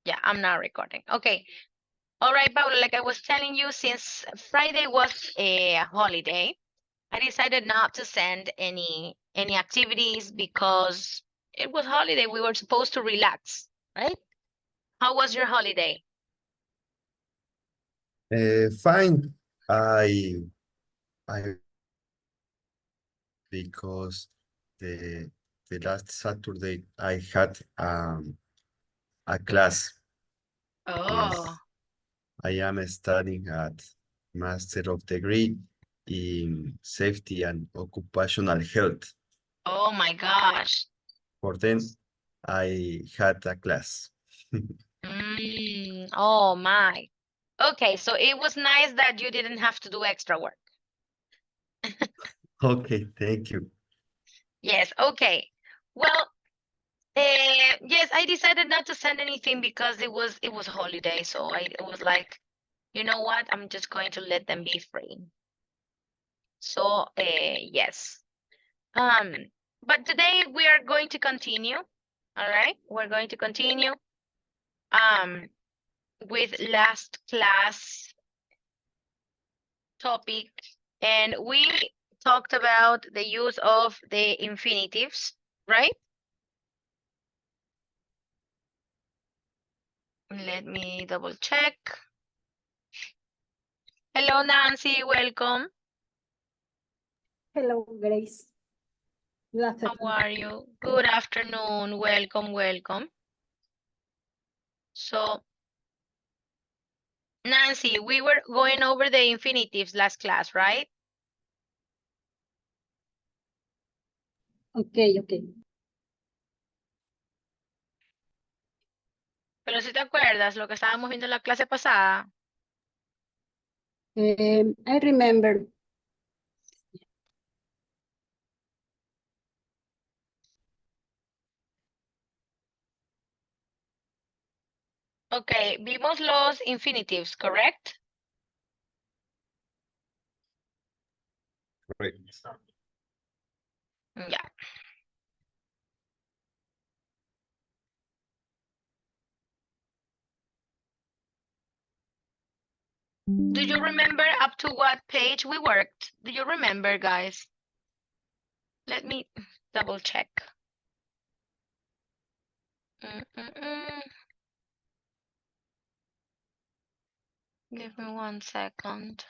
Yeah, I'm not recording. Okay. All right, Paulo, like I was telling you, since Friday was a holiday, I decided not to send any activities because it was holiday. We were supposed to relax, right? How was your holiday? Fine. I because the the last Saturday I had a class. Oh, Yes, I am studying at Master of Degree in Safety and Occupational Health. oh my gosh. For then, I had a class. Oh my. Okay, so it was nice that you didn't have to do extra work. Okay, thank you. Yes, okay. Well, yes, I decided not to send anything because it was holiday, so I it was like, you know what? I'm just going to let them be free. So, yes. Um, but today we are going to continue. All right, we're going to continue um with last class topic, and we talked about the use of the infinitives, right? Let me double check. Hello, Nancy, welcome. Hello, Grace. Good How afternoon. are you? Good afternoon. Welcome, welcome. So, Nancy, we were going over the infinitives last class, right? Okay, okay. Pero si te acuerdas lo que estábamos viendo en la clase pasada. I remember. Ok, vimos los infinitives, ¿correct? Correct. Ya. Do you remember up to what page we worked? Do you remember, guys? Let me double check. Give me 1 second.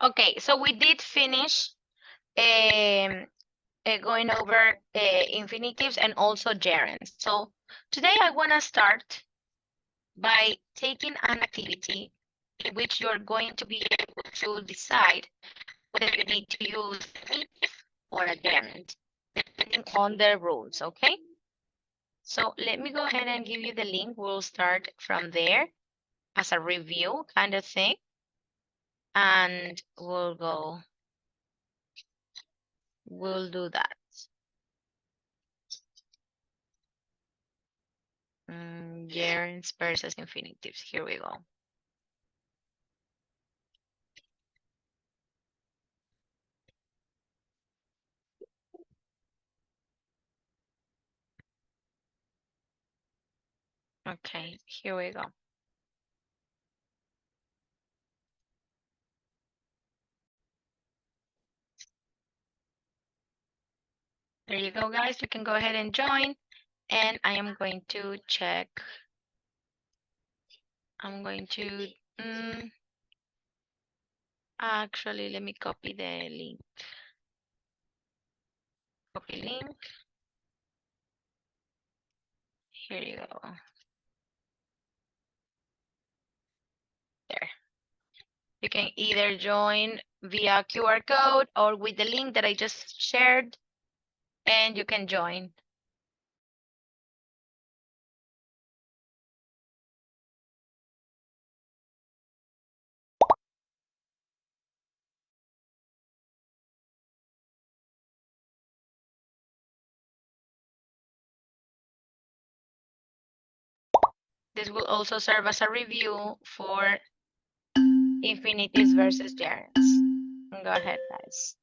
Okay, so we did finish going over infinitives and also gerunds. So today I want to start by taking an activity in which you're going to be able to decide whether you need to use an if or a gerund, depending on the rules, okay? So let me go ahead and give you the link. We'll start from there as a review kind of thing. And we'll do that. Gerunds versus infinitives. Here we go. Okay, here we go. There you go, guys. You can go ahead and join. And I am going to check. I'm going to, actually, let me copy the link. Copy link. Here you go. There. You can either join via QR code or with the link that I just shared, and you can join. This will also serve as a review for infinitives versus gerunds. Go ahead, guys.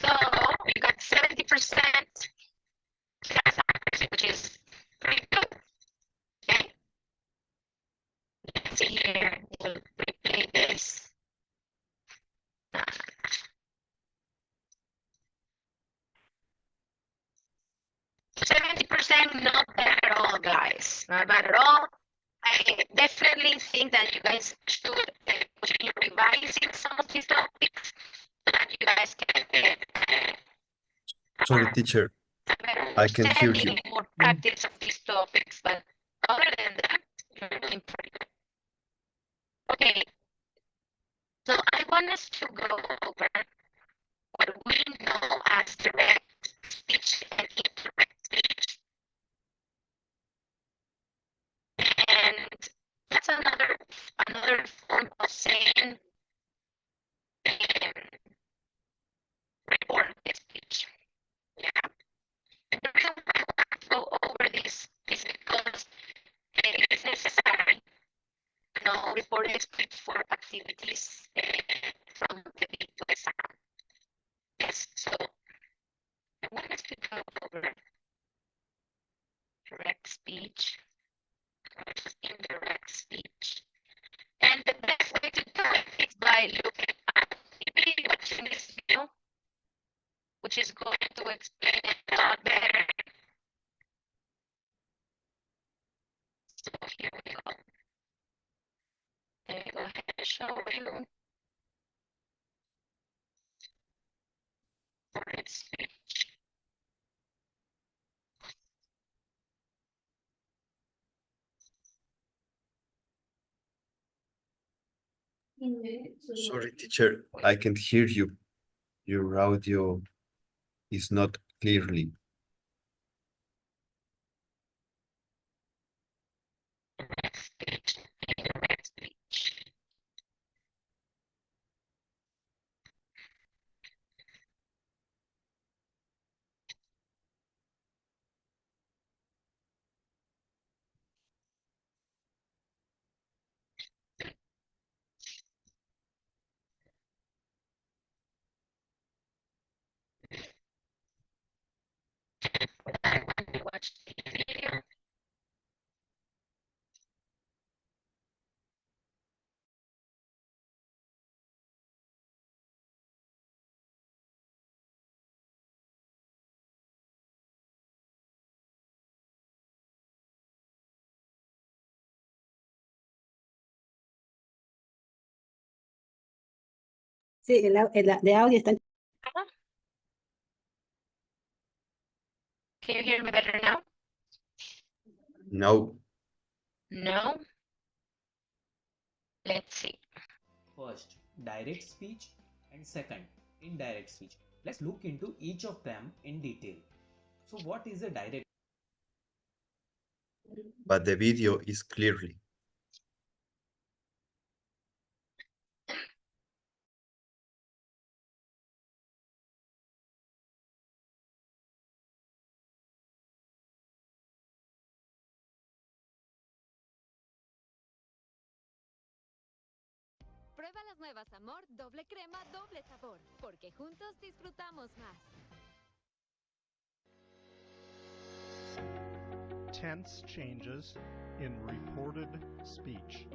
So we got 70%, which is pretty good. Okay. Let's see here. We'll replay this. 70%, not bad at all, guys. Not bad at all. I definitely think that you guys should continue revising some of these topics so that you guys can get Sorry, teacher, a better I can't hear understanding you. and more practice of these topics. But other than that, you're doing pretty good. Okay, so I want us to go over what we know as direct speech and indirect speech. And that's another form of saying recorded speech. Yeah. And the reason why I want to go over this is because it is necessary to know recorded speech for activities from the beat to the sound. Yes, so I want us to go over direct speech versus indirect speech. And the best way to do it is by looking at the video, watching this video, which is going to explain it a lot better. So here we go. Let me go ahead and show you direct speech. Sorry, teacher, I can't hear you. Your audio is not clearly. Direct speech, indirect speech. For that, when we watch the video, Sí, de audio está. can you hear me better now? No, No? Let's see. First, direct speech, and second, indirect speech. Let's look into each of them in detail. So what is a direct? but the video is clearly. Prueba las nuevas Amor doble crema, doble sabor, porque juntos disfrutamos más. Tense changes in reported speech.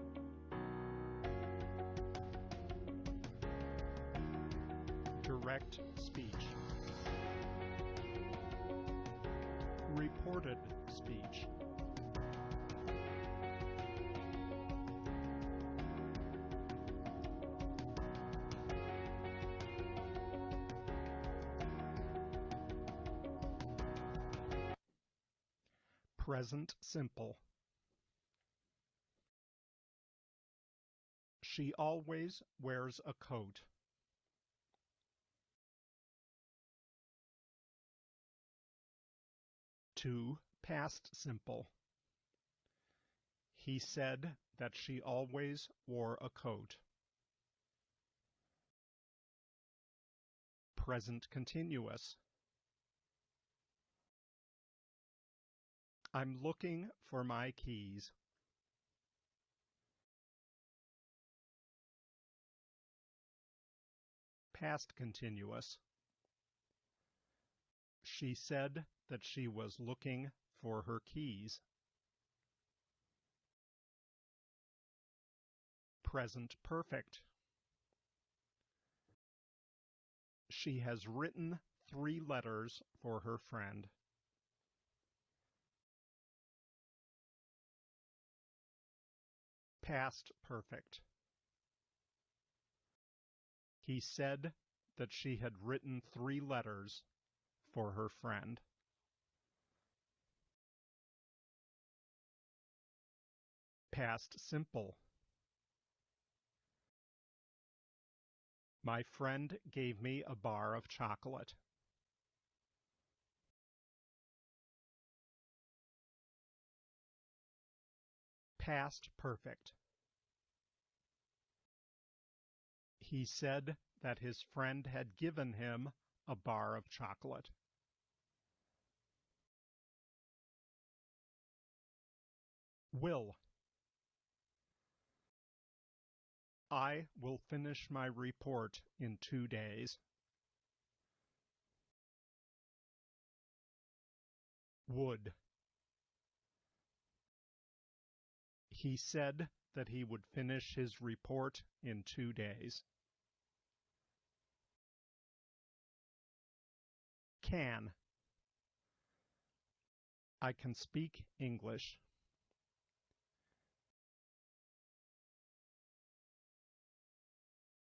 Direct speech. Reported speech. Present simple. She always wears a coat. To past simple. He said that she always wore a coat. Present continuous. I'm looking for my keys. Past continuous. She said that she was looking for her keys. Present perfect. She has written 3 letters for her friend. Past perfect. He said that she had written 3 letters for her friend. Past simple. My friend gave me a bar of chocolate. Past perfect. He said that his friend had given him a bar of chocolate. Will. I will finish my report in 2 days. Would. He said that he would finish his report in 2 days. Can. I can speak English.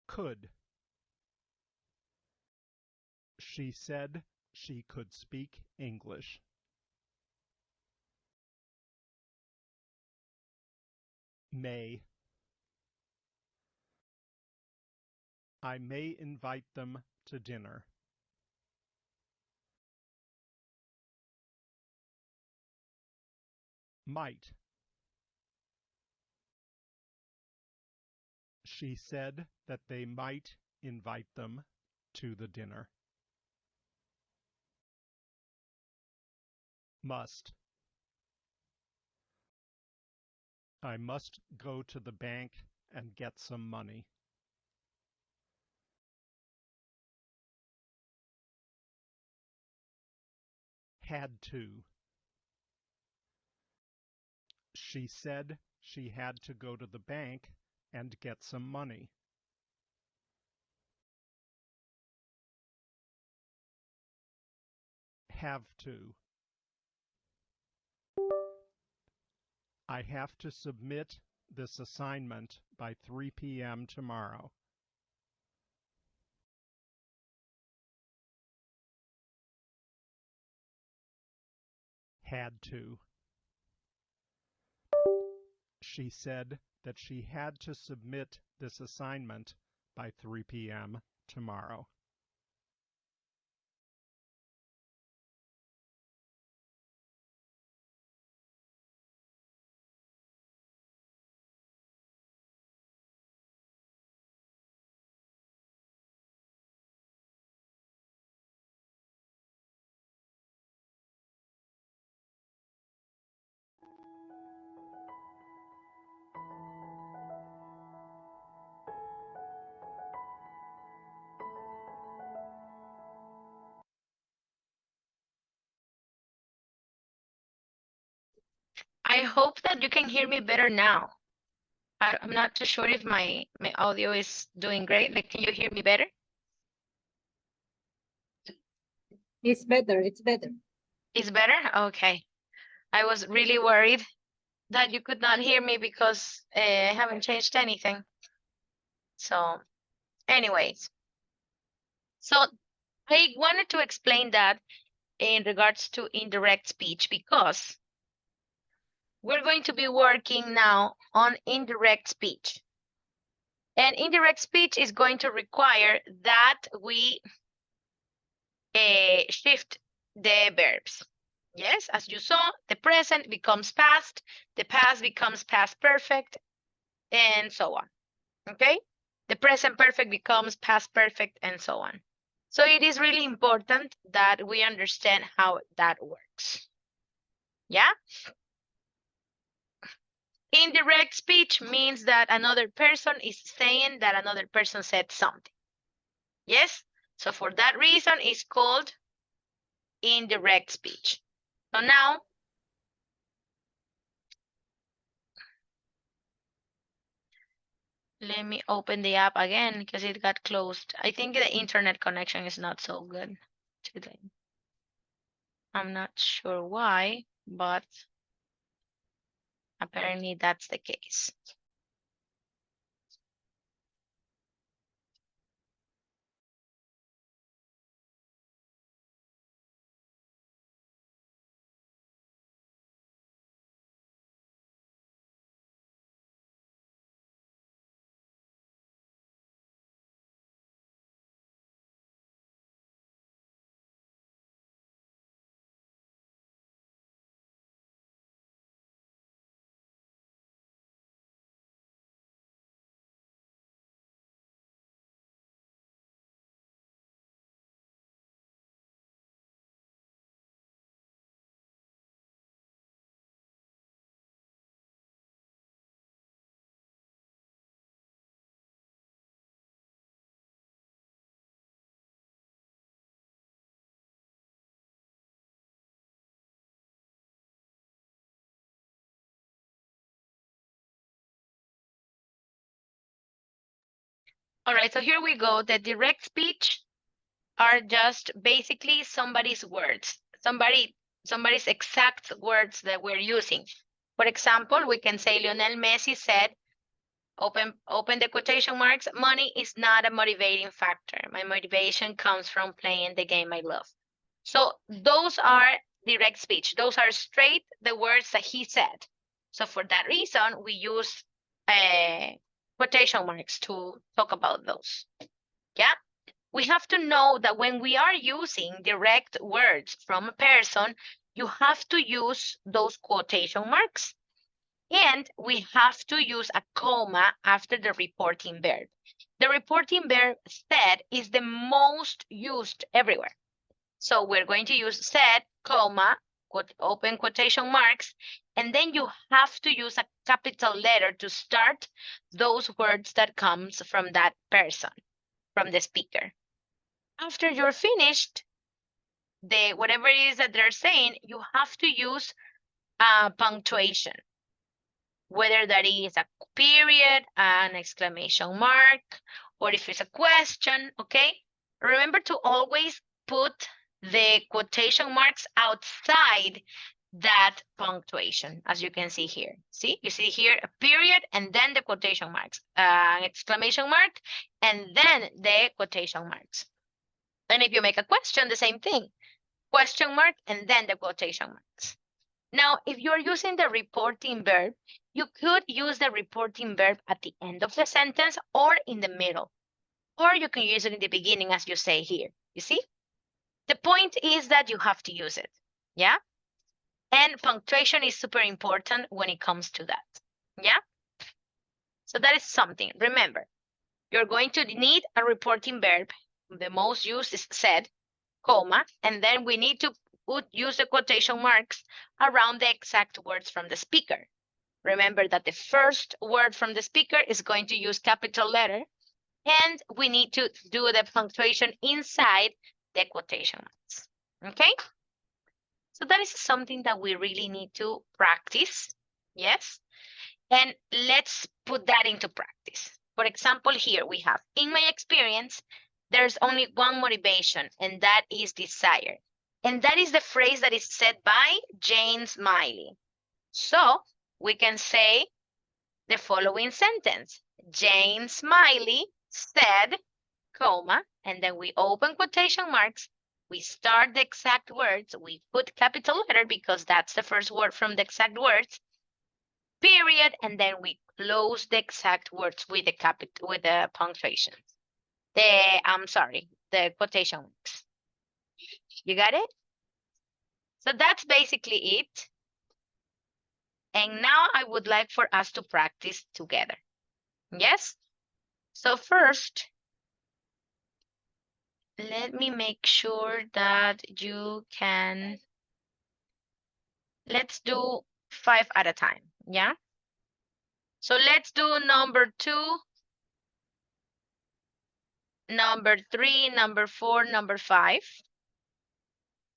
Could. She said she could speak English. May. I may invite them to dinner. Might. She said that they might invite them to the dinner. Must. I must go to the bank and get some money. Had to. She said she had to go to the bank and get some money. Have to. I have to submit this assignment by 3 p.m. tomorrow. Had to. She said that she had to submit this assignment by 3 p.m. tomorrow. I hope that you can hear me better now. I'm not too sure if my audio is doing great. Like, can you hear me better? It's better, it's better. It's better? Okay. I was really worried that you could not hear me because I haven't changed anything. So, anyways. So, I wanted to explain that in regards to indirect speech because we're going to be working now on indirect speech. And indirect speech is going to require that we shift the verbs. Yes, as you saw, the present becomes past, the past becomes past perfect, and so on. Okay? The present perfect becomes past perfect, and so on. So it is really important that we understand how that works. Yeah? Indirect speech means that another person is saying that another person said something. Yes? So for that reason, it's called indirect speech. So now, let me open the app again because it got closed. I think the internet connection is not so good today. I'm not sure why, but apparently that's the case. All right, so here we go. The direct speech are just basically somebody's words, somebody's exact words that we're using. For example, we can say Lionel Messi said, open the quotation marks, money is not a motivating factor. My motivation comes from playing the game I love. So those are direct speech. Those are straight the words that he said. So for that reason, we use quotation marks to talk about those. Yeah. We have to know that when we are using direct words from a person, you have to use those quotation marks. And we have to use a comma after the reporting verb. The reporting verb said is the most used everywhere. So we're going to use said, comma, open quotation marks, and then you have to use a capital letter to start those words that comes from that person, from the speaker. After you're finished, whatever it is that they're saying, you have to use punctuation, whether that is a period, an exclamation mark, or if it's a question, okay? Remember to always put the quotation marks outside that punctuation, as you can see here. See, you see here a period and then the quotation marks, an exclamation mark, and then the quotation marks. And if you make a question, the same thing, question mark, and then the quotation marks. Now, if you're using the reporting verb, you could use the reporting verb at the end of the sentence or in the middle, or you can use it in the beginning as you say here, you see? The point is that you have to use it, yeah? And punctuation is super important when it comes to that, yeah? So that is something, remember, you're going to need a reporting verb. The most used is said, comma, and then we need to use the quotation marks around the exact words from the speaker. Remember that the first word from the speaker is going to use capital letter, and we need to do the punctuation inside the quotation marks, okay? So that is something that we really need to practice, yes? And let's put that into practice. For example, here we have, in my experience, there's only one motivation, and that is desire. And that is the phrase that is said by Jane Smiley. So we can say the following sentence. Jane Smiley said, comma, and then we open quotation marks. We start the exact words. We put capital letter because that's the first word from the exact words. Period, and then we close the exact words with the punctuation. The quotation marks. You got it? So that's basically it. And now I would like for us to practice together. Yes? So first, let me make sure that you can, let's do 5 at a time, yeah? So let's do number 2, number 3, number 4, number 5.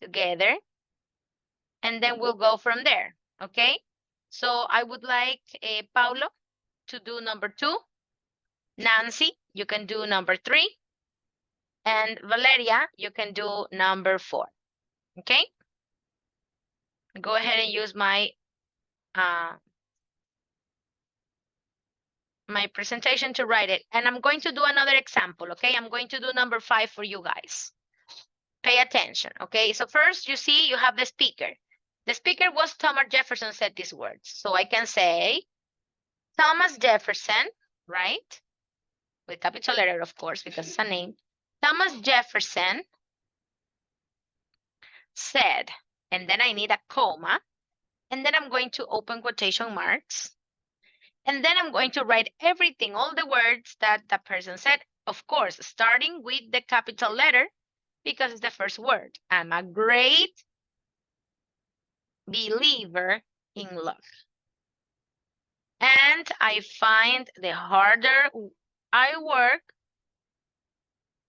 together, and then we'll go from there, okay? So I would like Paulo to do number 2. Nancy, you can do number 3. And Valeria, you can do number 4, okay? Go ahead and use my my presentation to write it. And I'm going to do another example, okay? I'm going to do number 5 for you guys. Pay attention, okay? So first, you see, you have the speaker. The speaker was Thomas Jefferson said these words. So I can say, Thomas Jefferson, right? With capital letter, of course, because it's a name. Thomas Jefferson said, and then I need a comma, and then I'm going to open quotation marks. And then I'm going to write everything, all the words that the person said, of course, starting with the capital letter, because it's the first word. I'm a great believer in luck. And I find the harder I work,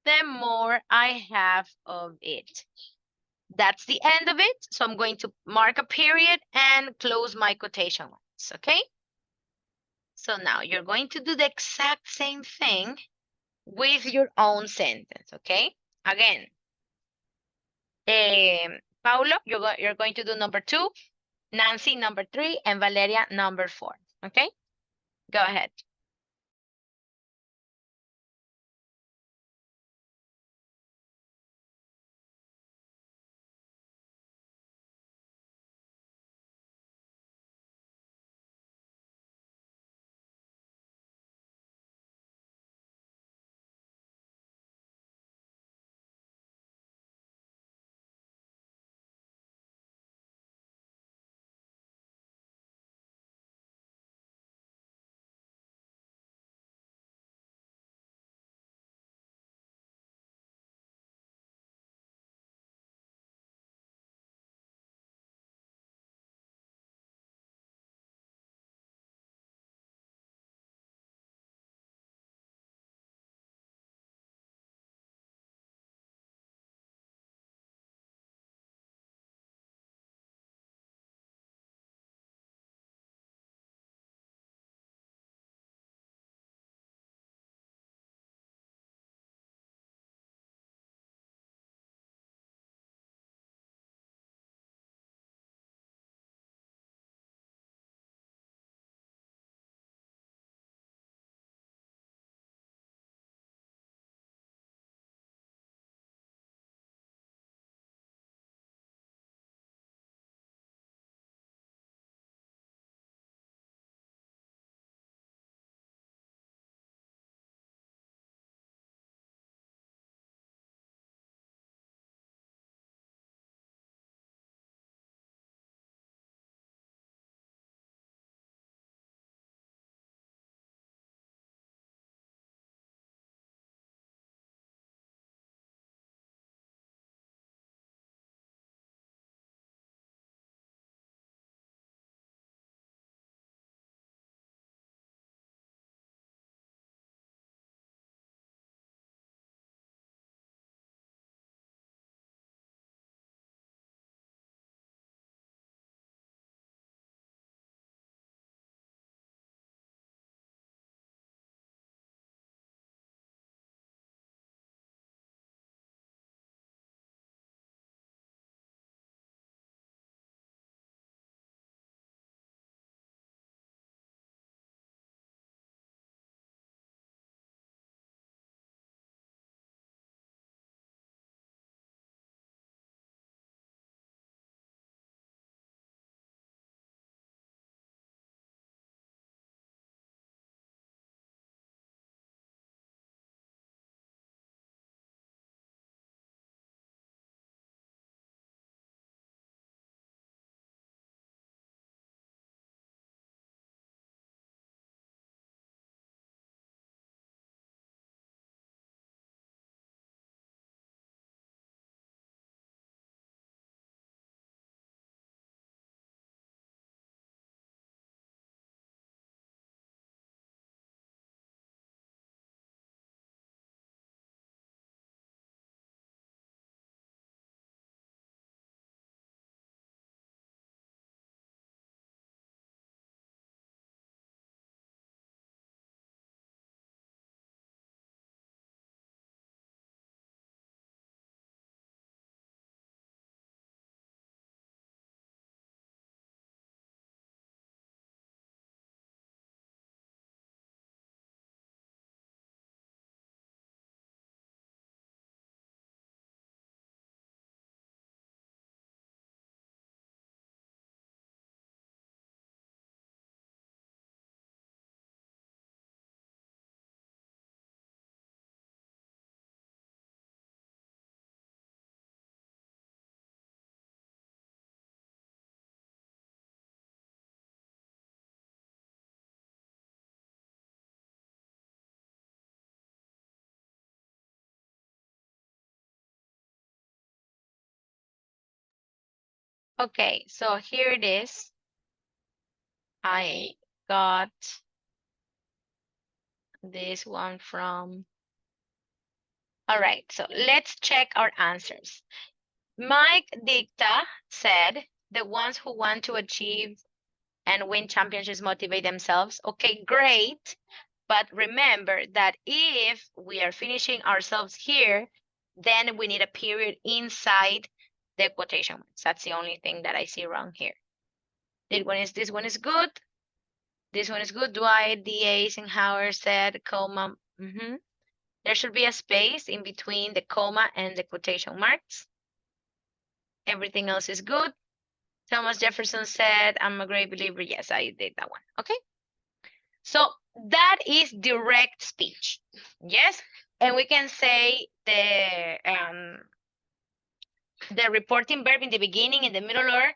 the more I have of it. That's the end of it. So I'm going to mark a period and close my quotation marks, okay? So now you're going to do the exact same thing with your own sentence, okay? Again, Paulo, you're going to do number 2, Nancy number 3, and Valeria number 4, okay? Go ahead. Okay, so here it is. I got this one from. All right, so let's check our answers. Mike Dicta said the ones who want to achieve and win championships motivate themselves. Okay, great. But remember that if we are finishing ourselves here, then we need a period inside the quotation marks. That's the only thing that I see wrong here. This one is good. This one is good. Dwight, D. Eisenhower said, comma. There should be a space in between the comma and the quotation marks. Everything else is good. Thomas Jefferson said, I'm a great believer. Yes, I did that one. Okay. So that is direct speech. Yes. And we can say the reporting verb in the beginning, in the middle, or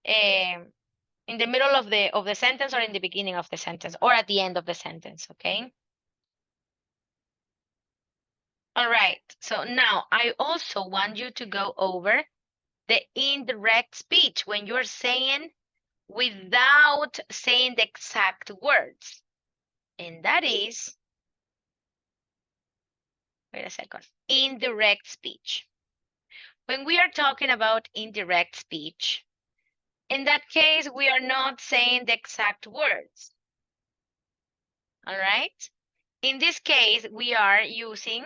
in the middle of the sentence, or in the beginning of the sentence, or at the end of the sentence. Okay. All right. So now I also want you to go over the indirect speech when you're saying without saying the exact words. And that is, wait a second, indirect speech. When we are talking about indirect speech, in that case, we are not saying the exact words. All right? In this case, we are using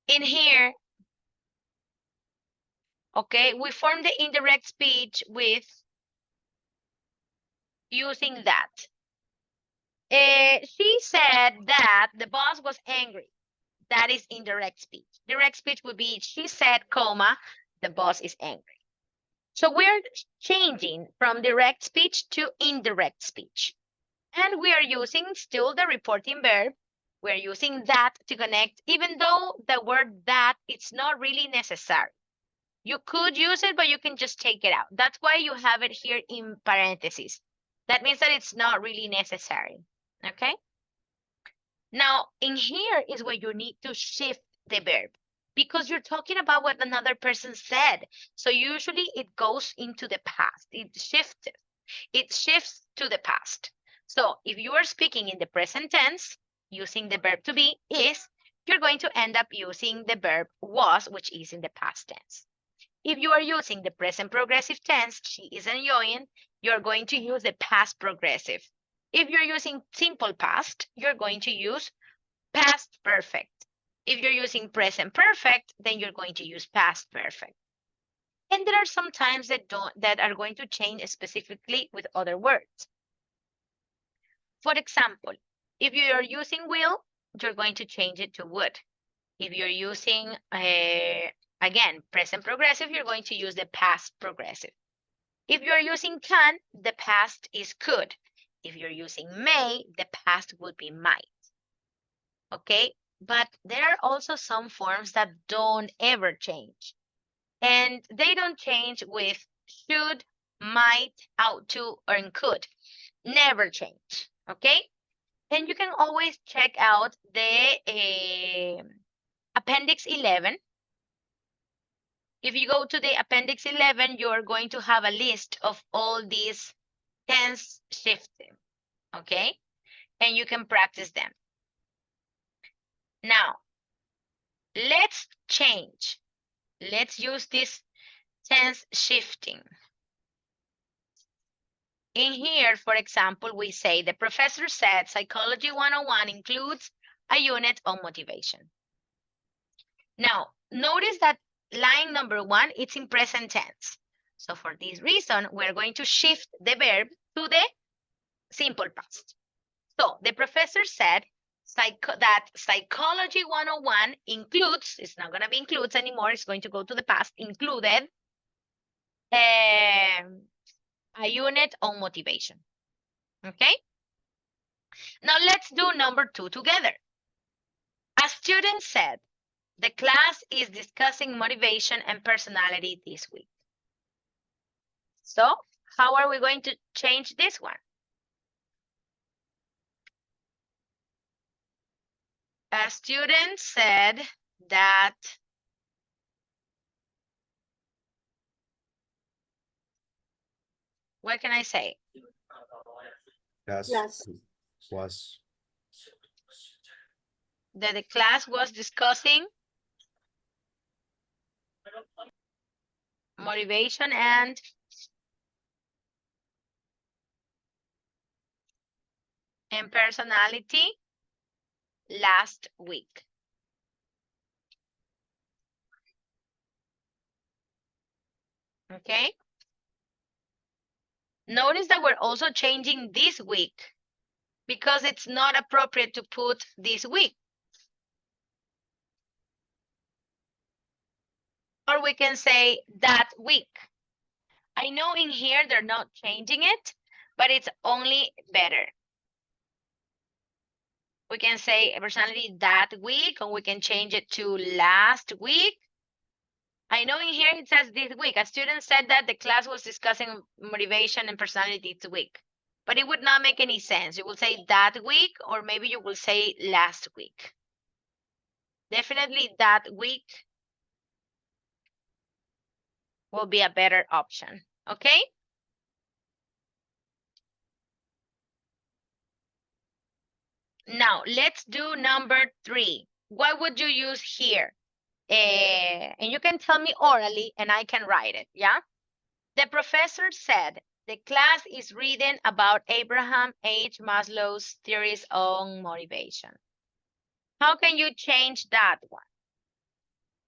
in here, okay, we form the indirect speech with using that. She said that the boss was angry. That is indirect speech. Direct speech would be, she said, comma, the boss is angry. So we're changing from direct speech to indirect speech. And we are using still the reporting verb. We're using that to connect, even though the word that it's not really necessary. You could use it, but you can just take it out. That's why you have it here in parentheses. That means that it's not really necessary, okay? Now, in here is where you need to shift the verb because you're talking about what another person said. So usually it goes into the past. It shifts to the past. So if you are speaking in the present tense, using the verb to be is, you're going to end up using the verb was, which is in the past tense. If you are using the present progressive tense, she is enjoying, you're going to use the past progressive. If you're using simple past, you're going to use past perfect. If you're using present perfect, then you're going to use past perfect. And there are some times that are going to change specifically with other words. For example, if you are using will, you're going to change it to would. If you're using, again, present progressive, you're going to use the past progressive. If you're using can, the past is could. If you're using may, the past would be might. Okay, but there are also some forms that don't ever change. And they don't change with should, might, ought to, or could. Never change, okay? And you can always check out the Appendix 11. If you go to the Appendix 11, you're going to have a list of all these tense shifting, okay? And you can practice them. Now, let's change. Let's use this tense shifting. In here, for example, we say the professor said Psychology 101 includes a unit on motivation. Now, notice that line number 1, it's in present tense. So for this reason, we're going to shift the verb to the simple past. So the professor said that Psychology 101 includes, it's not going to be includes anymore, it's going to go to the past, included a unit on motivation. Okay? Now let's do number 2 together. A student said, the class is discussing motivation and personality this week. So how are we going to change this one? A student said that what can I say? Class Class. was That the class was discussing motivation and personality last week. Okay. Notice that we're also changing this week because it's not appropriate to put this week. Or we can say that week. I know in here they're not changing it, but it's only better. We can say personality that week, or we can change it to last week. I know in here it says this week. A student said that the class was discussing motivation and personality this week, but it would not make any sense. You will say that week, or maybe you will say last week. Definitely that week will be a better option, okay? Now, let's do number 3. What would you use here? And you can tell me orally and I can write it, yeah? The professor said the class is reading about Abraham H. Maslow's theories on motivation. How can you change that one?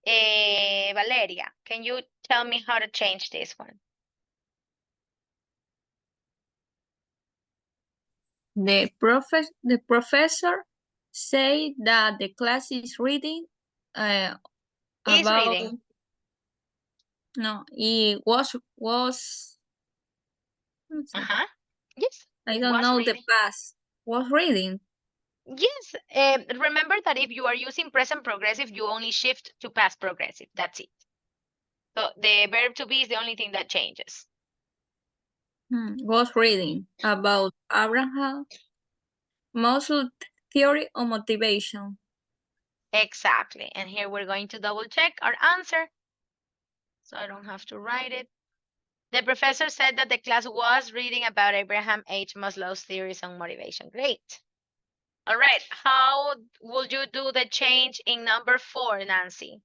Valeria, can you tell me how to change this one? The professor said that the class is reading Is about reading. no, it was Uh-huh. Yes. I it don't was know reading. the past. Was reading. Yes. Remember that if you are using present progressive, you only shift to past progressive. That's it. So the verb to be is the only thing that changes. Was reading about Abraham Maslow's theory on motivation. Exactly. And here we're going to double check our answer. So I don't have to write it. The professor said that the class was reading about Abraham H. Maslow's theories on motivation. Great. All right. How will you do the change in number 4, Nancy?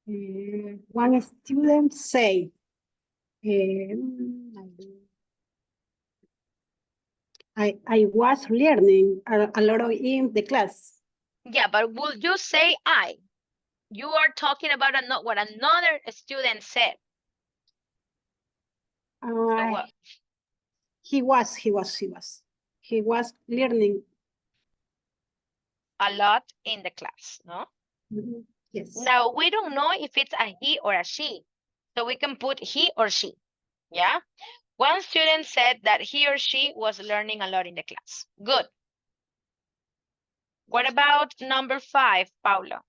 One student say, I was learning a lot of in the class. Yeah, but will you say I? You are talking about what another student said. So what? He was learning. A lot in the class, no? Yes. Now, we don't know if it's a he or a she. So we can put he or she, yeah? One student said that he or she was learning a lot in the class. Good. What about number 5, Paulo?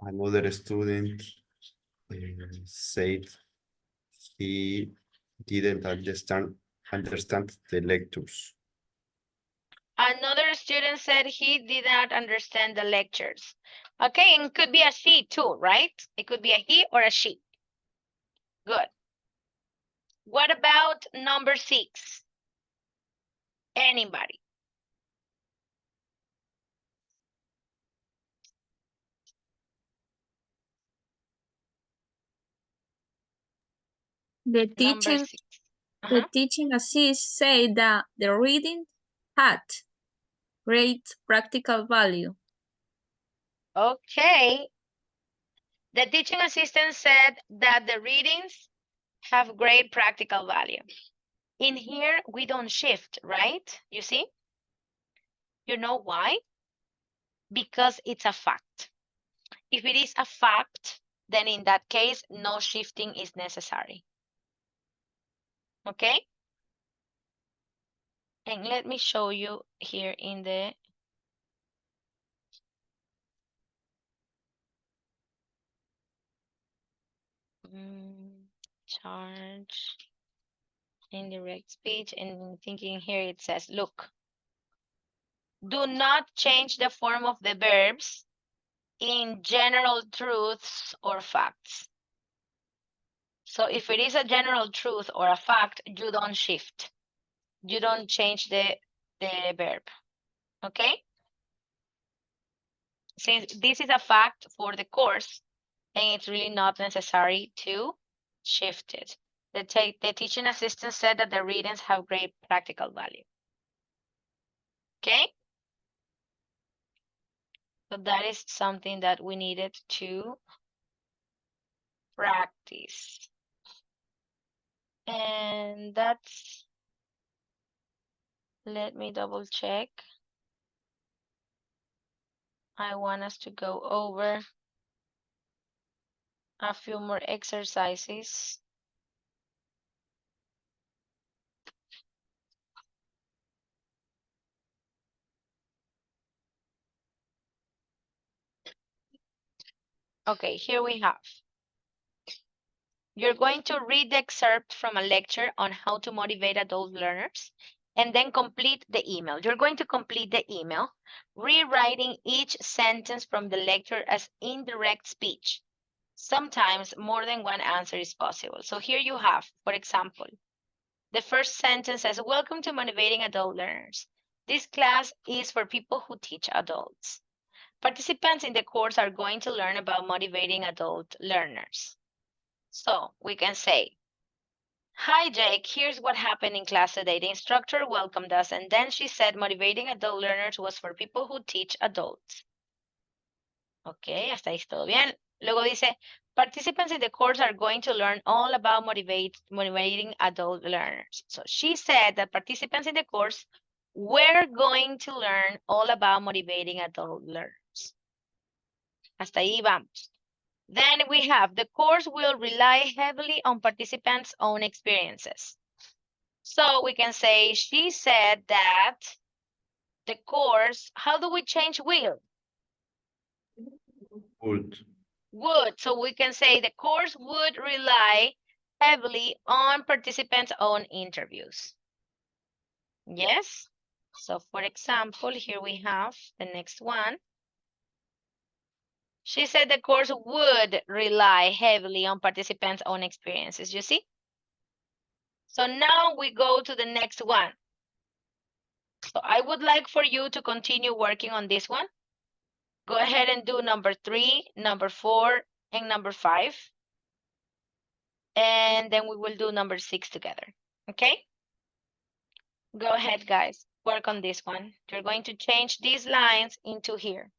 another student said he didn't understand the lectures. Another student said he did not understand the lectures. Okay, and it could be a she too, right? It could be a he or a she. Good. What about number 6? Anybody? The Number teaching 6. the teaching assist said that the reading had great practical value. Okay. The teaching assistant said that the readings have great practical value. In here, we don't shift, right? You see? You know why? Because it's a fact. If it is a fact, then in that case, no shifting is necessary. Okay? And let me show you here in the charge. Indirect speech, and thinking here it says, look, do not change the form of the verbs in general truths or facts. So if it is a general truth or a fact, you don't shift. You don't change the verb, okay? Since this is a fact for the course, and it's really not necessary to shift it. The teaching assistant said that the readings have great practical value. Okay? So that is something that we needed to practice. And that's, let me double check. I want us to go over a few more exercises. Okay, here we have. You're going to read the excerpt from a lecture on how to motivate adult learners and then complete the email. You're going to complete the email, rewriting each sentence from the lecture as indirect speech. Sometimes more than one answer is possible. So here you have, for example, the first sentence says, welcome to Motivating Adult Learners. This class is for people who teach adults. Participants in the course are going to learn about motivating adult learners. So we can say, hi, Jake, here's what happened in class today. The instructor welcomed us, and then she said motivating adult learners was for people who teach adults. Ok, hasta ahí todo bien. Luego dice, participants in the course are going to learn all about motivating adult learners. So she said that participants in the course were going to learn all about motivating adult learners. Hasta ahí vamos. Then we have, the course will rely heavily on participants' own experiences. So we can say, she said that the course, how do we change will? Would. So we can say the course would rely heavily on participants' own interviews. Yes? So for example, here we have the next one. She said the course would rely heavily on participants' own experiences, you see? So now we go to the next one. So I would like for you to continue working on this one. Go ahead and do number 3, number 4, and number 5. And then we will do number 6 together, okay? Go ahead, guys, work on this one. You're going to change these lines into here.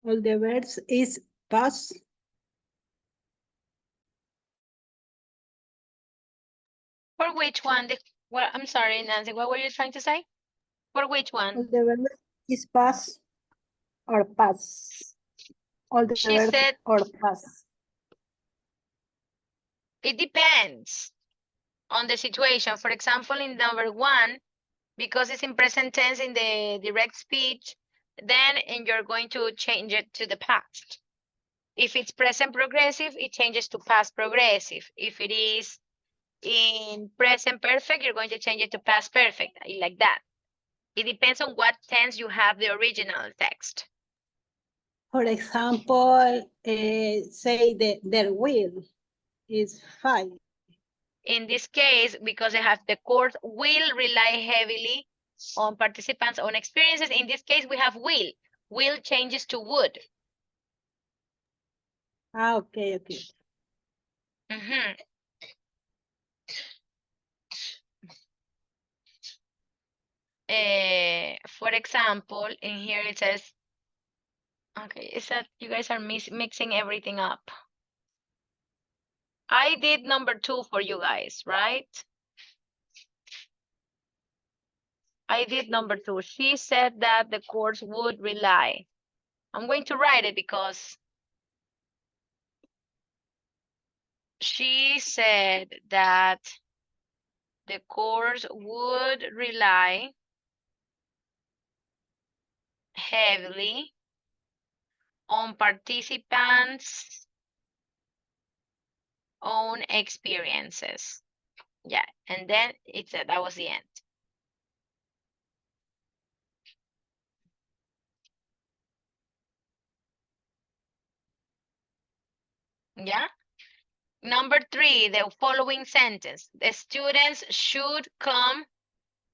All the verbs is past. For which one? Well, I'm sorry, Nancy, what were you trying to say? For which All one? the verbs is past or past. All the She verbs said or past. it depends on the situation. For example, in number one, because it's in present tense in the direct speech, then and you're going to change it to the past. If it's present progressive, it changes to past progressive. If it is in present perfect, you're going to change it to past perfect, like that. It depends on what tense you have the original text. For example, say their will is 5. In this case, because they have the course will rely heavily on participants' own experiences. In this case, we have will. Will changes to would. Ah, okay, okay. Mhm. For example, in here it says, okay, is that you guys are mixing everything up. I did number 2 for you guys, right? I did number 2. She said that the course would rely. I'm going to write it because she said that the course would rely heavily on participants' own experiences. Yeah, and then it said that was the end. Yeah. Number 3, the following sentence. The students should come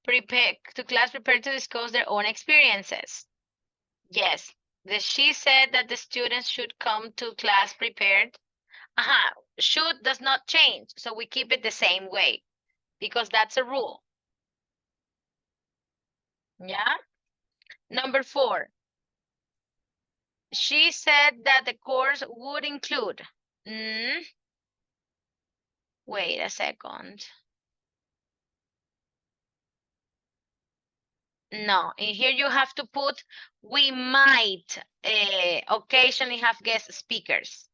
prepared to class prepared to discuss their own experiences. Yes, she said that the students should come to class prepared. Should does not change, so we keep it the same way because that's a rule. Yeah. Number 4, she said that the course would include. Wait a second. No, in here you have to put, we might occasionally have guest speakers.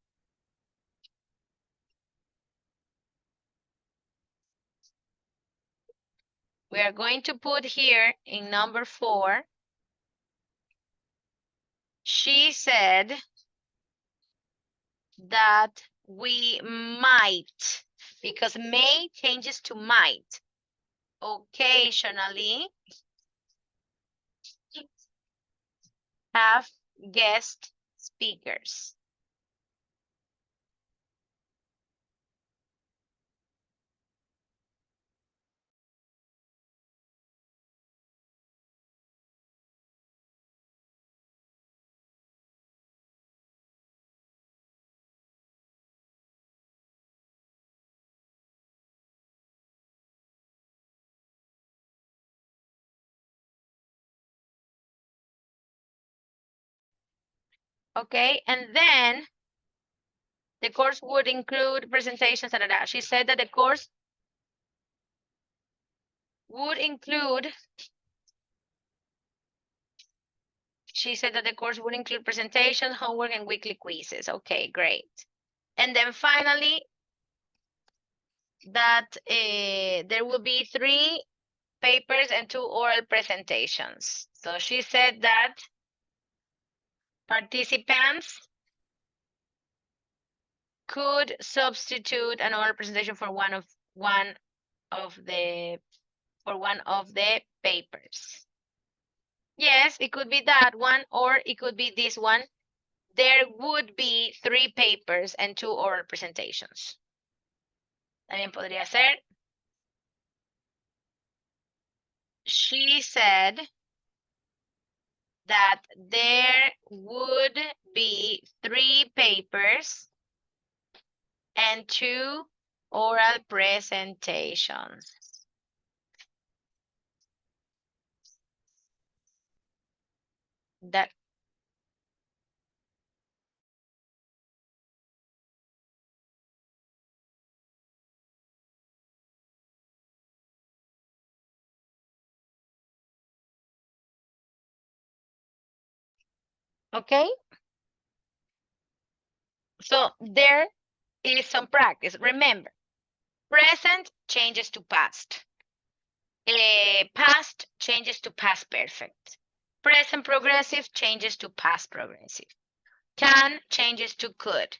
We are going to put here in number 4, she said that we might, because may changes to might, occasionally have guest speakers. Okay, and then the course would include presentations. She said that the course would include, she said that the course would include presentations, homework, and weekly quizzes. Okay, great. And then finally, that there will be 3 papers and 2 oral presentations. So she said that participants could substitute an oral presentation for one of the papers. Yes, it could be that one, or it could be this one. There would be 3 papers and 2 oral presentations. También podría ser. She said that there would be 3 papers and 2 oral presentations. That Okay? So there is some practice. Remember, present changes to past. Past changes to past perfect. Present progressive changes to past progressive. Can changes to could.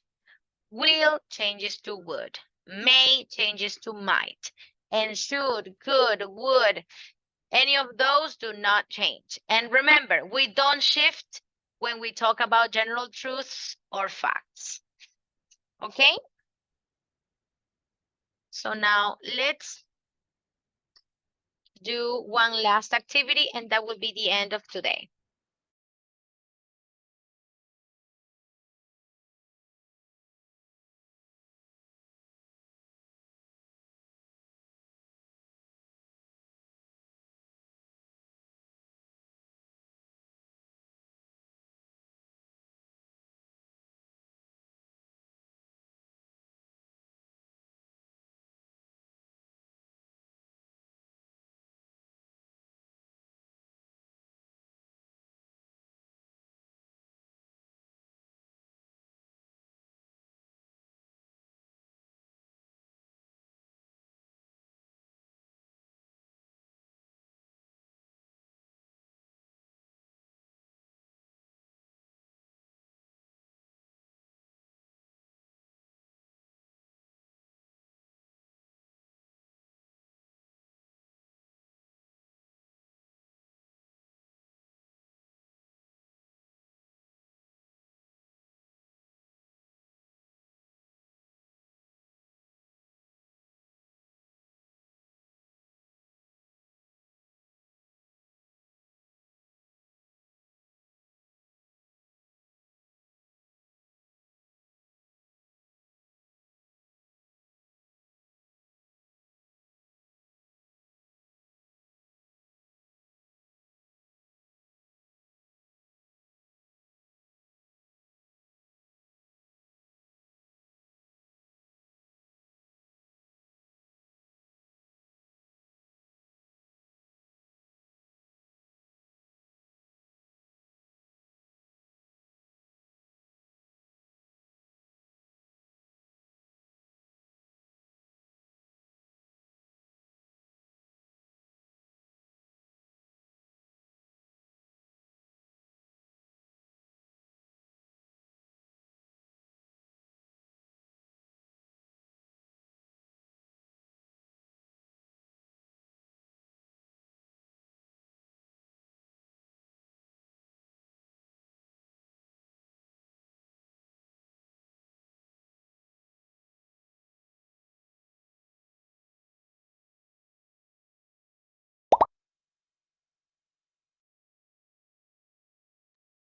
Will changes to would. May changes to might. And should, could, would. Any of those do not change. And remember, we don't shift when we talk about general truths or facts. Okay? So now let's do one last activity, and that will be the end of today.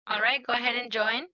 All right, go ahead and join.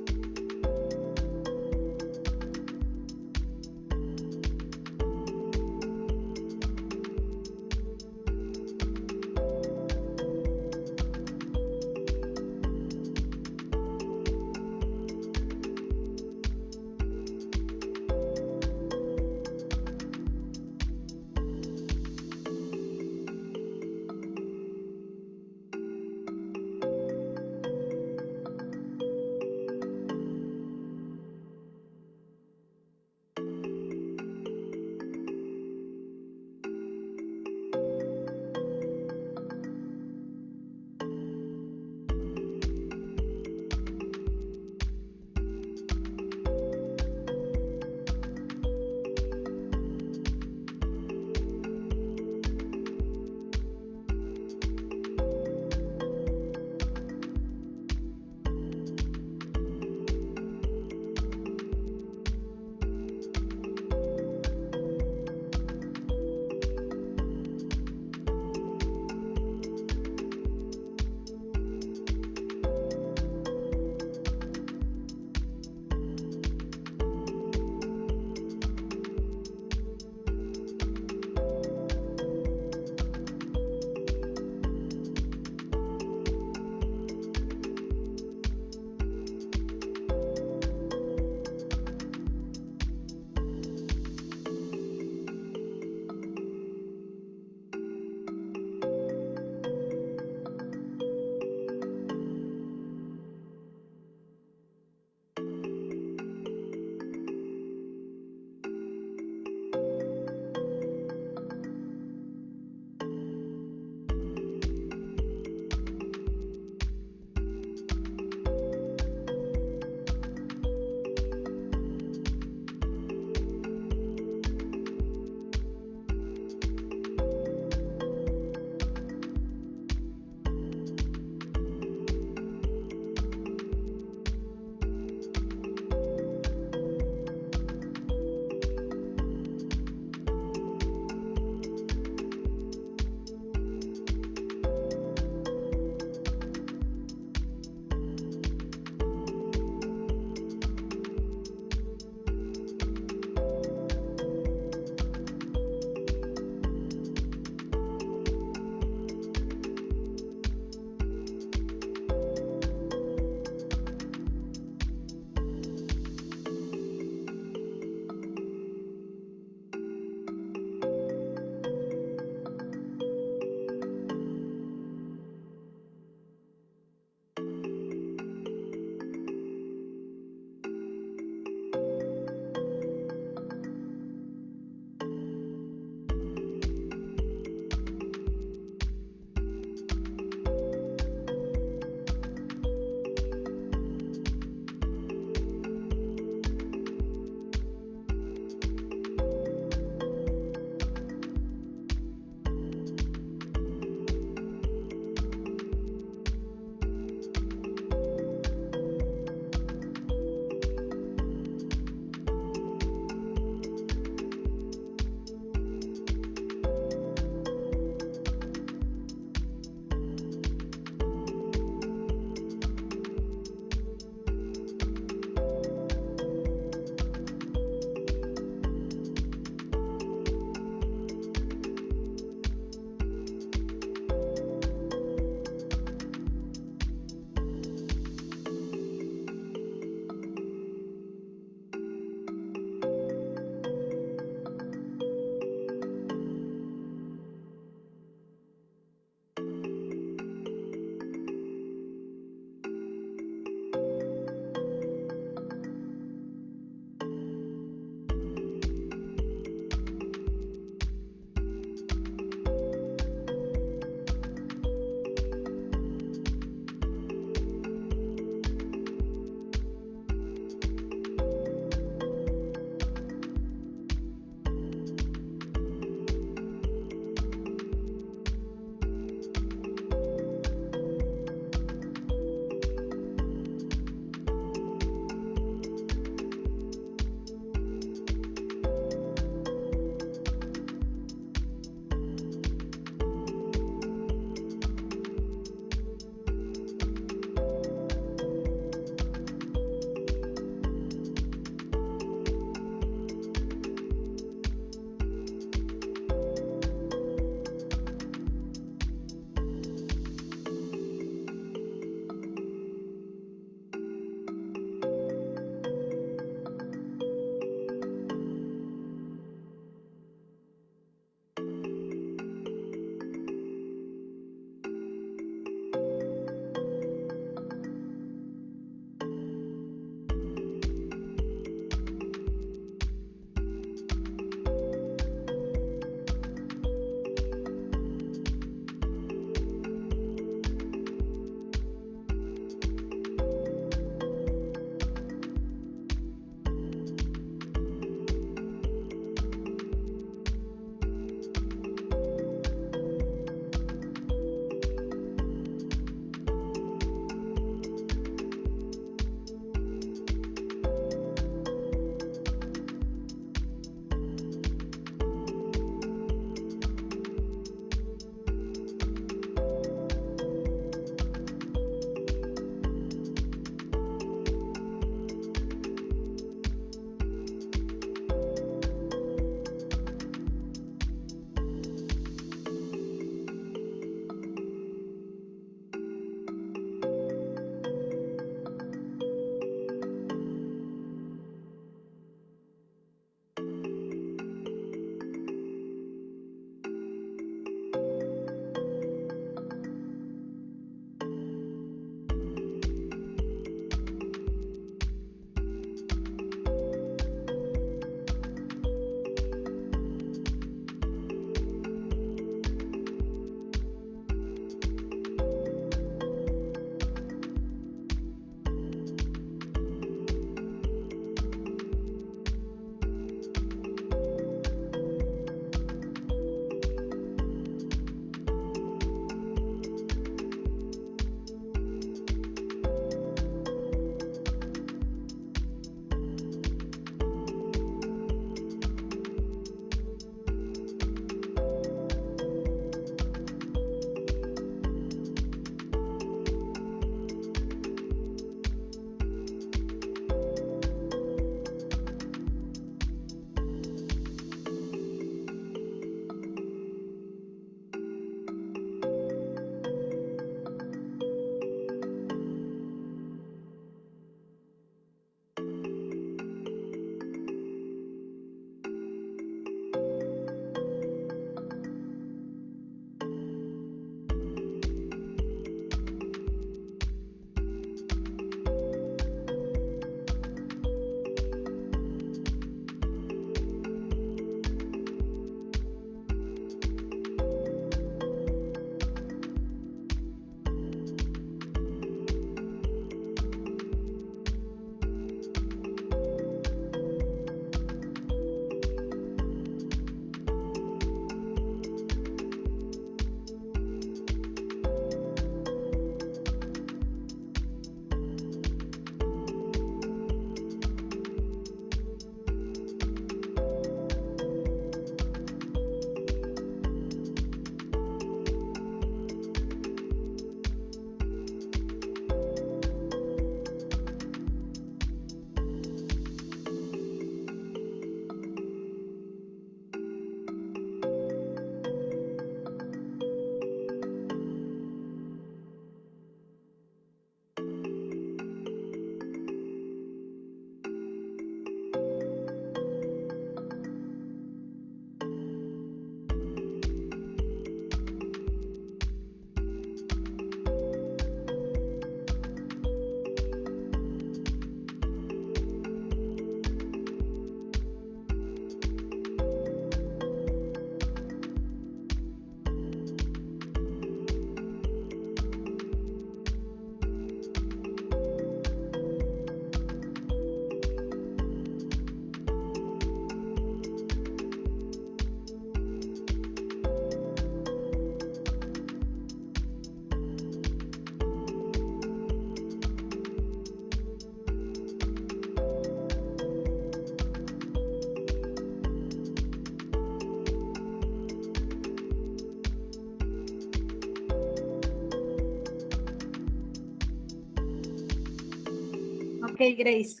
Okay, Grace.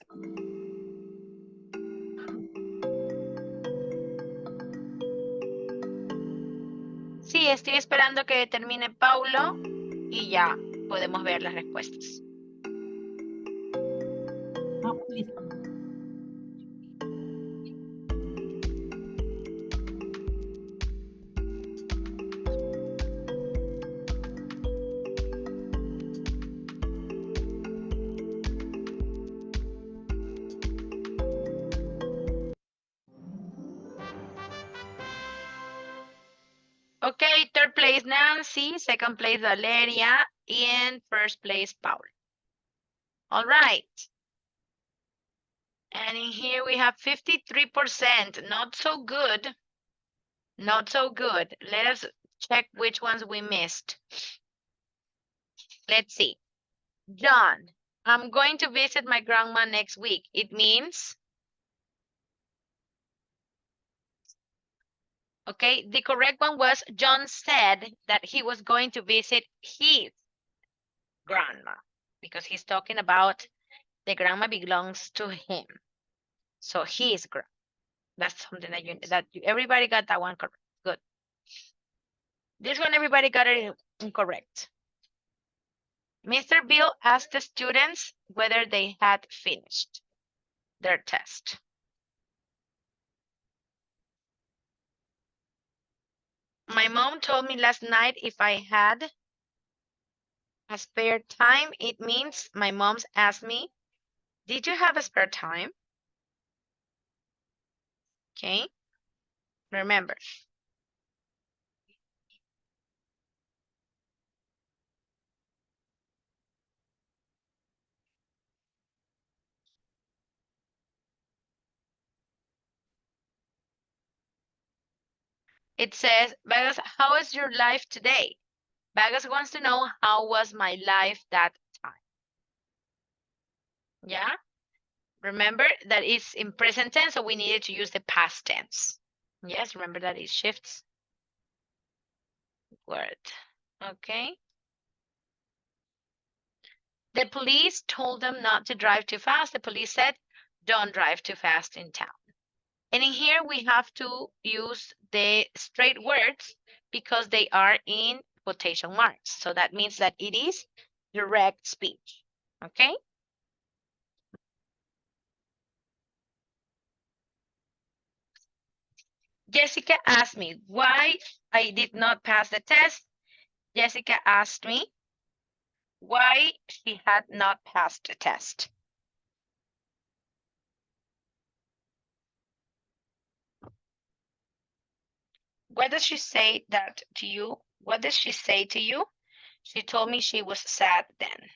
Sí, estoy esperando que termine Paulo y ya podemos ver las respuestas. No, listo. Okay, third place Nancy, second place Valeria, and first place Paulo. All right. And in here we have 53%, not so good. Not so good. Let us check which ones we missed. Let's see. John, I'm going to visit my grandma next week. It means, okay, the correct one was John said that he was going to visit his grandma because he's talking about the grandma belongs to him. So his grandma. That's something that everybody got that one correct. Good. This one everybody got it incorrect. Mr. Bill asked the students whether they had finished their test. My mom told me last night if I had a spare time, it means my mom's asked me, did you have a spare time? Okay, remember. It says, Vegas, how is your life today? Vegas wants to know how was my life that time. Yeah, remember that it's in present tense, so we needed to use the past tense. Yes, remember that it shifts word. Okay. The police told them not to drive too fast. The police said, don't drive too fast in town. And in here we have to use the straight words because they are in quotation marks. So that means that it is direct speech. Okay. Jessica asked me why I did not pass the test. Jessica asked me why she had not passed the test. What does she say that to you? What does she say to you? She told me she was sad then.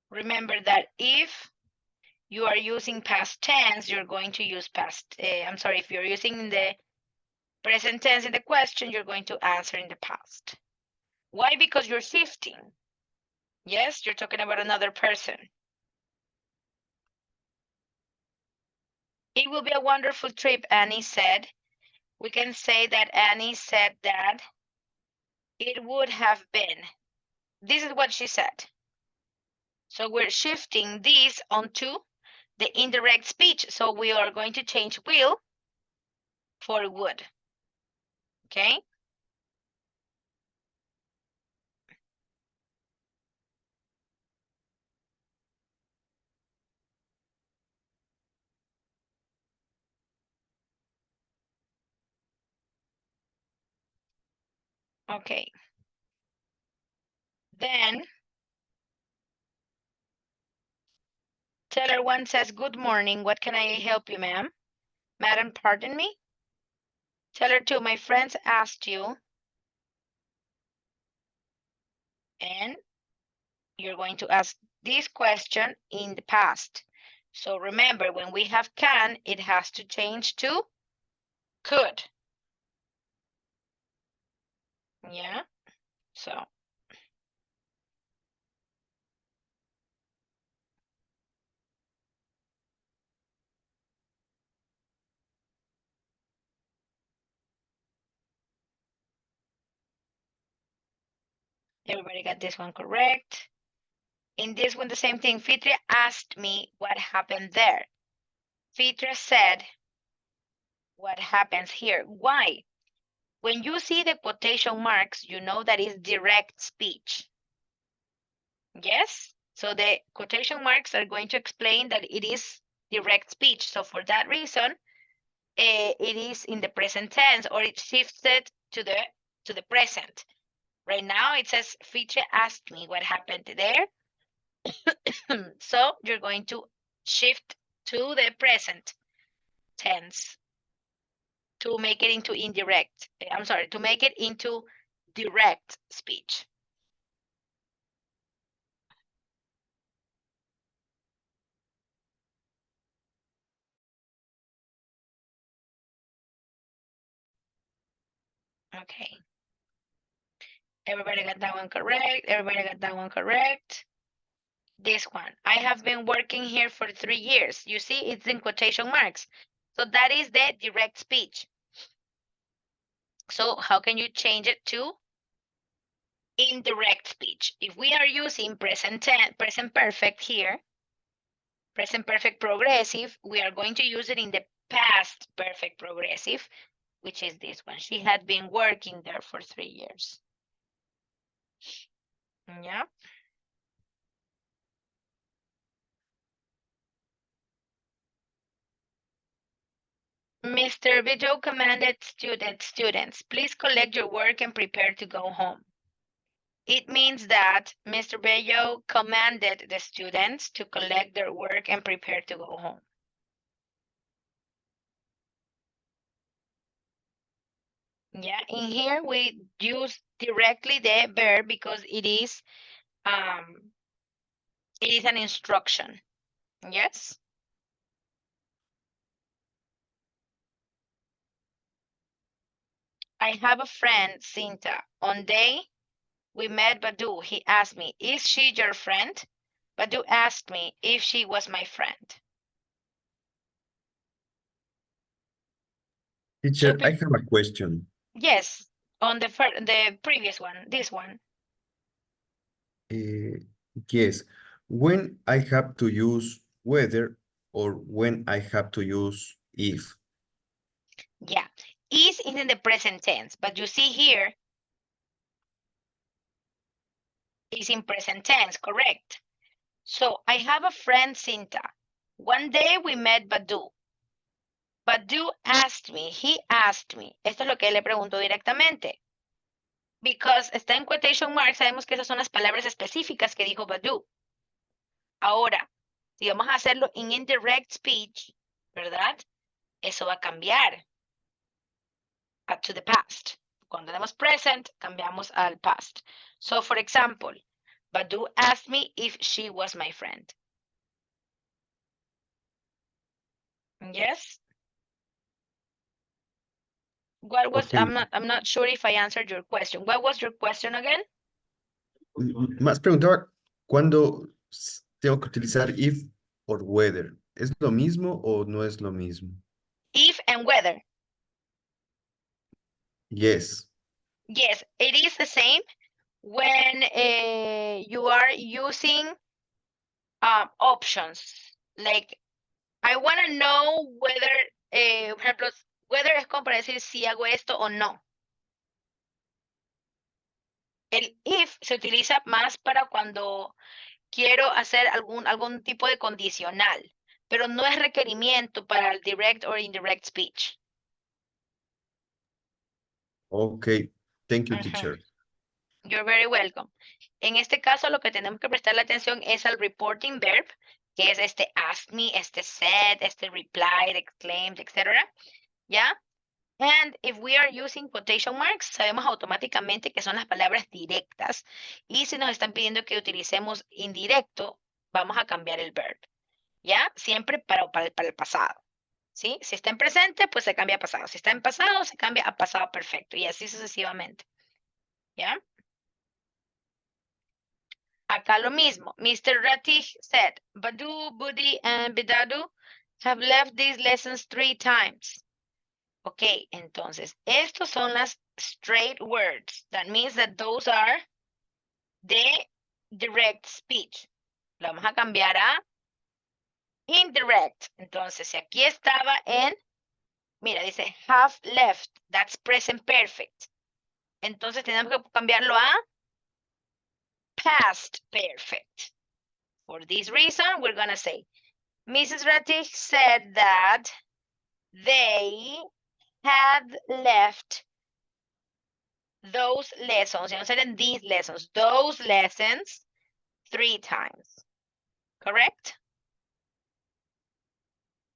Remember that if you are using past tense, you're going to use if you're using the present tense in the question, you're going to answer in the past. Why? Because you're shifting. Yes, you're talking about another person. It will be a wonderful trip, Annie said. We can say that Annie said that it would have been. This is what she said. So we're shifting this onto the indirect speech. So we are going to change will for would. Okay. Okay. Then Teller one says, good morning. What can I help you, ma'am? Madam, pardon me? Teller two, my friends asked you. And you're going to ask this question in the past. So remember, when we have can, it has to change to could. Yeah, so. Everybody got this one correct. In this one, the same thing. Fitria asked me what happened there. Fitria said, what happens here? Why? When you see the quotation marks, you know that is direct speech. Yes? So the quotation marks are going to explain that it is direct speech. So for that reason, it is in the present tense, or it shifted to the present. Right now it says Fitria asked me what happened there. So you're going to shift to the present tense to make it into indirect. I'm sorry, to make it into direct speech. Okay. Everybody got that one correct. Everybody got that one correct. This one, I have been working here for 3 years. You see, it's in quotation marks. So that is the direct speech. So how can you change it to indirect speech? If we are using present perfect here, present perfect progressive, we are going to use it in the past perfect progressive, which is this one. She had been working there for 3 years. Yeah. Mr. Video commanded students, please collect your work and prepare to go home. It means that Mr. Bello commanded the students to collect their work and prepare to go home. Yeah, in here we use directly the verb because it is an instruction. Yes. I have a friend, Cinta. On day we met Badu. He asked me, is she your friend? Badu asked me if she was my friend. Teacher, I have a question. Yes, on the previous one, this one. Yes, when I have to use whether or when I have to use if. Yeah, is in the present tense, but you see here is in present tense, correct? So I have a friend, Cinta. One day we met Badu. Badu asked me, he asked me. Esto es lo que le pregunto directamente. Because está en quotation marks, sabemos que esas son las palabras específicas que dijo Badu. Ahora, si vamos a hacerlo en indirect speech, ¿verdad? Eso va a cambiar to the past. Cuando tenemos present, cambiamos al past. So, for example, Badu asked me if she was my friend. Yes? What was, Okay. I'm not sure if I answered your question. What was your question again? Más preguntaba, ¿cuándo tengo que utilizar if or whether? ¿Es lo mismo o no es lo mismo? If and whether. Yes. Yes, it is the same when you are using options. Like, I want to know whether, por ejemplo, whether es como para decir si hago esto o no. El if se utiliza más para cuando quiero hacer algún tipo de condicional, pero no es requerimiento para el direct or indirect speech. Okay. Thank you, Ujú. teacher. You're very welcome. En este caso, lo que tenemos que prestar la atención es al reporting verb, que es este asked me, este said, este replied, exclaimed, etc. ¿Ya? And if we are using quotation marks, sabemos automáticamente que son las palabras directas. Y si nos están pidiendo que utilicemos indirecto, vamos a cambiar el verb. ¿Ya? Siempre para el pasado. ¿Sí? Si está en presente, pues se cambia a pasado. Si está en pasado, se cambia a pasado perfecto. Y así sucesivamente. ¿Ya? Acá lo mismo. Mr. Ratich said, Badu, Budi, and Bidadu have left these lessons 3 times. Ok, entonces, estos son las straight words. That means that those are de direct speech. Lo vamos a cambiar a indirect. Entonces, si aquí estaba en, mira, dice have left, that's present perfect. Entonces tenemos que cambiarlo a past perfect. For this reason, we're going to say, Mrs. Ratich said that they had left those lessons, you know, these lessons, those lessons 3 times. Correct?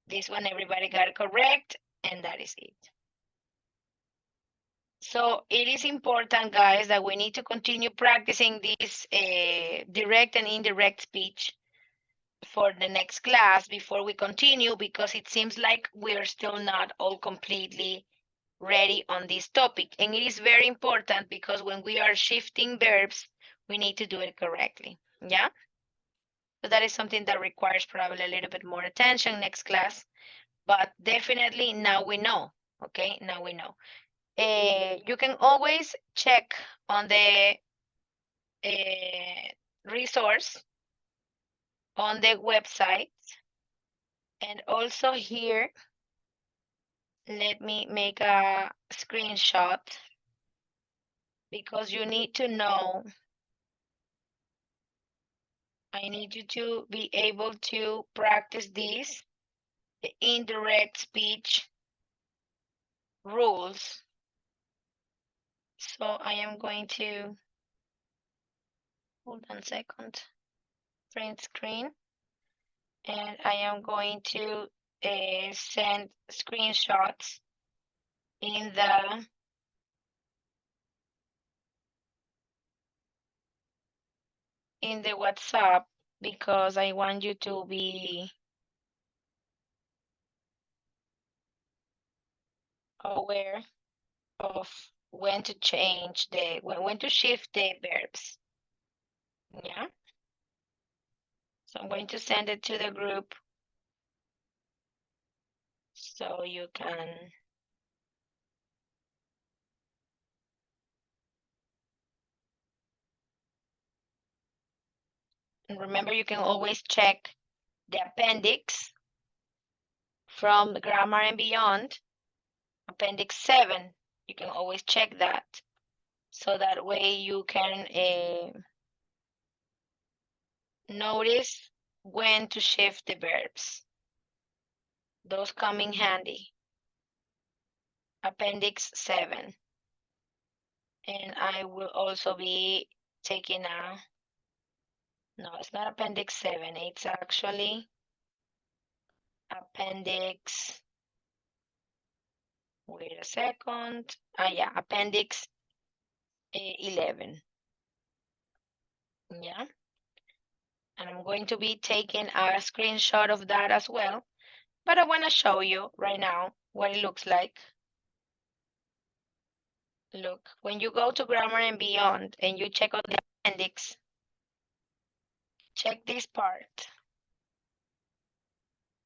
This one, everybody got it correct, and that is it. So it is important, guys, that we need to continue practicing this direct and indirect speech for the next class before we continue, because it seems like we're still not all completely ready on this topic. And it is very important because when we are shifting verbs, we need to do it correctly. Yeah? So that is something that requires probably a little bit more attention next class, but definitely now we know. Okay, now we know. You can always check on the resource on the website, and also here, let me make a screenshot because you need to know. I need you to be able to practice these, the indirect speech rules. So I am going to, hold on a second, print screen, and I am going to send screenshots in the WhatsApp because I want you to be aware of when to change when to shift the verbs. Yeah. So I'm going to send it to the group so you can and remember, you can always check the appendix from the Grammar and Beyond, Appendix 7. You can always check that. So that way you can notice when to shift the verbs. Those come in handy. Appendix 7. And I will also be taking no, it's not Appendix 7. It's actually Appendix, wait a second. Yeah, Appendix 11. Yeah. And I'm going to be taking a screenshot of that as well. But I want to show you right now what it looks like. Look, when you go to Grammar and Beyond and you check out the appendix, check this part.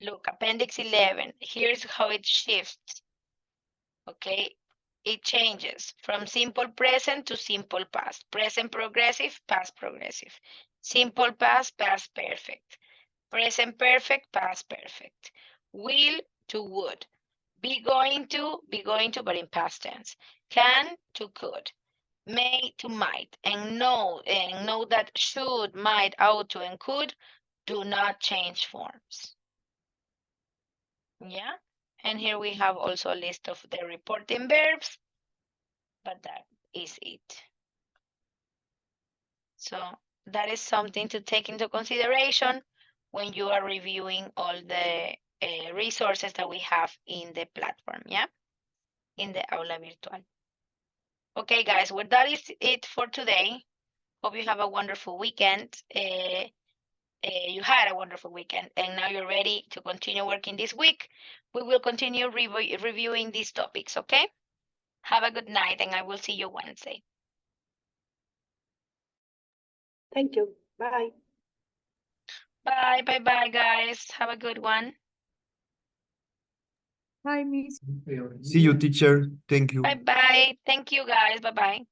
Look, Appendix 11, here's how it shifts. Okay, it changes from simple present to simple past. Present progressive, past progressive. Simple past, past perfect. Present perfect, past perfect. Will to would. Be going to, but in past tense. Can to could. May to might. And know that should, might, ought to, and could do not change forms. Yeah. And here we have also a list of the reporting verbs, but that is it. So that is something to take into consideration when you are reviewing all the resources that we have in the platform, yeah? In the Aula Virtual. Okay, guys, well, that is it for today. Hope you have a wonderful weekend. You had a wonderful weekend, and now you're ready to continue working this week. We will continue reviewing these topics, okay? Have a good night, and I will see you Wednesday. Thank you. Bye. Bye, bye, guys. Have a good one. Hi, Miss. See you, teacher. Thank you. Bye. Thank you, guys. Bye.